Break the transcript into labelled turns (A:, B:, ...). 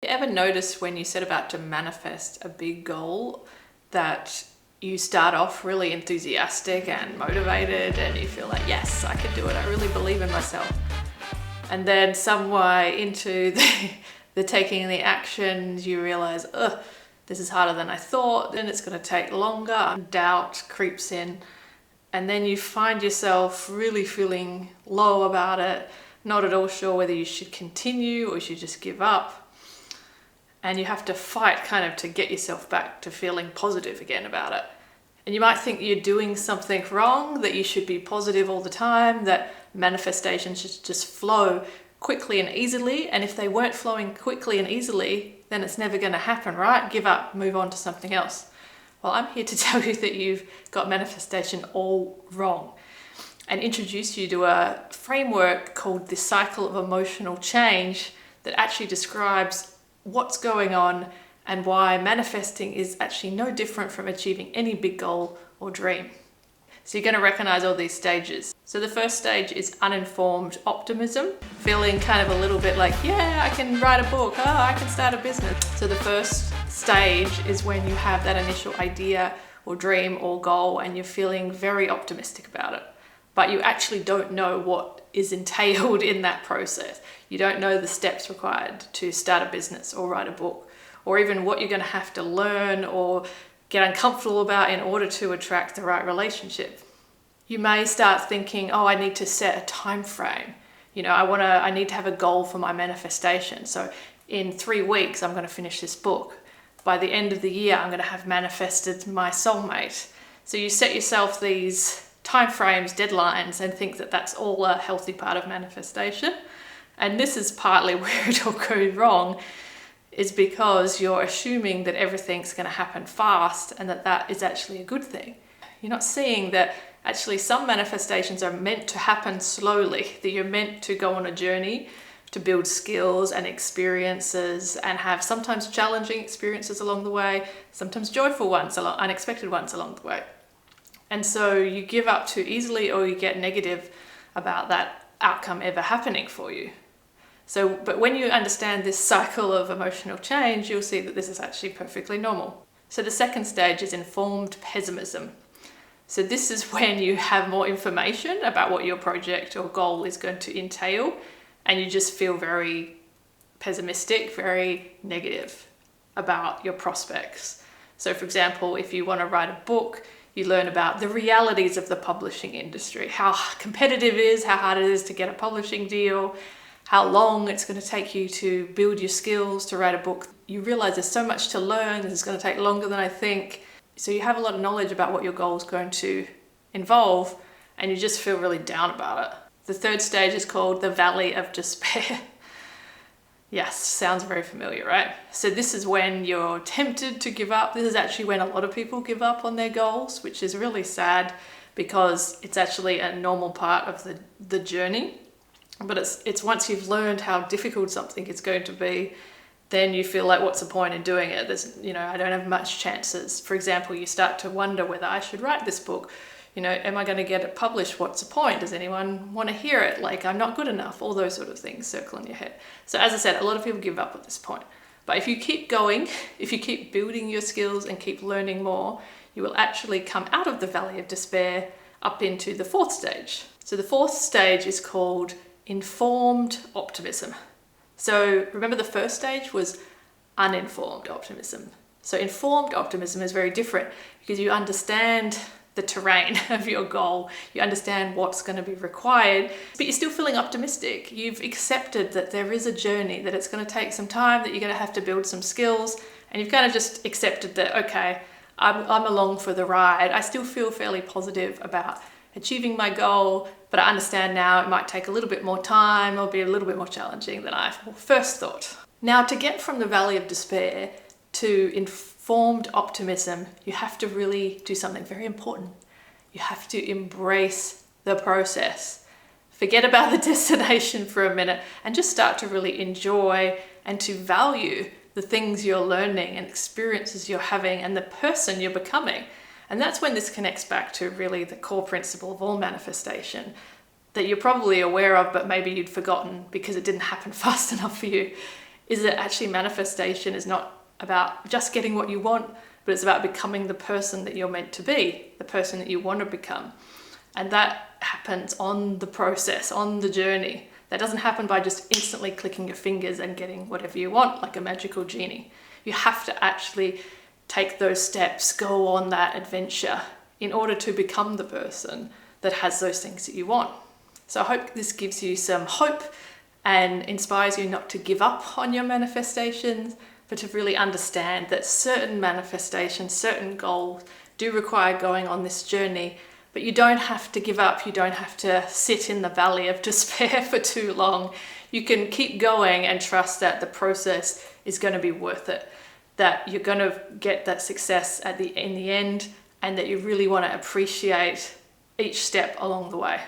A: Ever notice when you set about to manifest a big goal that you start off really enthusiastic and motivated and you feel like, yes, I can do it. I really believe in myself. And then some way into the taking the actions, you realize, this is harder than I thought. Then it's going to take longer. Doubt creeps in. And then you find yourself really feeling low about it, not at all sure whether you should continue or you should just give up. And you have to fight kind of to get yourself back to feeling positive again about it. And you might think you're doing something wrong, that you should be positive all the time, that manifestation should just flow quickly and easily. And if they weren't flowing quickly and easily, then it's never going to happen, right? Give up, move on to something else. Well, I'm here to tell you that you've got manifestation all wrong and introduce you to a framework called the cycle of emotional change that actually describes what's going on and why manifesting is actually no different from achieving any big goal or dream. So you're going to recognize all these stages. So the first stage is uninformed optimism, feeling kind of a little bit like, yeah, I can write a book, I can start a business. So the first stage is when you have that initial idea or dream or goal and you're feeling very optimistic about it, but you actually don't know what is entailed in that process. You don't know the steps required to start a business or write a book, or even what you're going to have to learn or get uncomfortable about in order to attract the right relationship. You may start thinking, I need to set a time frame. I need to have a goal for my manifestation. So in 3 weeks, I'm going to finish this book. By the end of the year, I'm going to have manifested my soulmate. So you set yourself these time frames, deadlines, and think that that's all a healthy part of manifestation. And this is partly where it'll go wrong, is because you're assuming that everything's going to happen fast and that is actually a good thing. You're not seeing that actually some manifestations are meant to happen slowly, that you're meant to go on a journey to build skills and experiences and have sometimes challenging experiences along the way, sometimes joyful ones, unexpected ones along the way. And so you give up too easily or you get negative about that outcome ever happening for you. But when you understand this cycle of emotional change, you'll see that this is actually perfectly normal. So the second stage is informed pessimism. So this is when you have more information about what your project or goal is going to entail, and you just feel very pessimistic, very negative about your prospects. So for example, if you want to write a book, you learn about the realities of the publishing industry, how competitive it is, how hard it is to get a publishing deal, how long it's going to take you to build your skills to write a book. You realize there's so much to learn, this is going to take longer than I think. So you have a lot of knowledge about what your goal is going to involve, and you just feel really down about it. The third stage is called the Valley of Despair. Yes, sounds very familiar, right? So this is when you're tempted to give up. This is actually when a lot of people give up on their goals, which is really sad because it's actually a normal part of the journey. But it's once you've learned how difficult something is going to be, then you feel like, what's the point in doing it? I don't have much chances. For example, you start to wonder whether I should write this book. Am I going to get it published? What's the point? Does anyone want to hear it? Like, I'm not good enough. All those sort of things circle in your head. So as I said, a lot of people give up at this point. But if you keep going, if you keep building your skills and keep learning more, you will actually come out of the Valley of Despair up into the fourth stage. So the fourth stage is called informed optimism. So remember, the first stage was uninformed optimism. So informed optimism is very different because you understand the terrain of your goal, you understand what's going to be required, but you're still feeling optimistic. You've accepted that there is a journey, that it's going to take some time, that you're going to have to build some skills, and you've kind of just accepted that, okay, I'm along for the ride. I still feel fairly positive about achieving my goal, but I understand now it might take a little bit more time or be a little bit more challenging than I first thought. Now, to get from the Valley of Despair to informed optimism, you have to really do something very important. You have to embrace the process. Forget about the destination for a minute and just start to really enjoy and to value the things you're learning and experiences you're having and the person you're becoming. And that's when this connects back to really the core principle of all manifestation that you're probably aware of, but maybe you'd forgotten because it didn't happen fast enough for you, is that actually manifestation is not about just getting what you want, but it's about becoming the person that you're meant to be, the person that you want to become. And that happens on the process, on the journey. That doesn't happen by just instantly clicking your fingers and getting whatever you want, like a magical genie. You have to actually take those steps, go on that adventure in order to become the person that has those things that you want. So I hope this gives you some hope and inspires you not to give up on your manifestations, but to really understand that certain manifestations, certain goals do require going on this journey, but you don't have to give up. You don't have to sit in the valley of despair for too long. You can keep going and trust that the process is going to be worth it, that you're going to get that success in the end, and that you really want to appreciate each step along the way.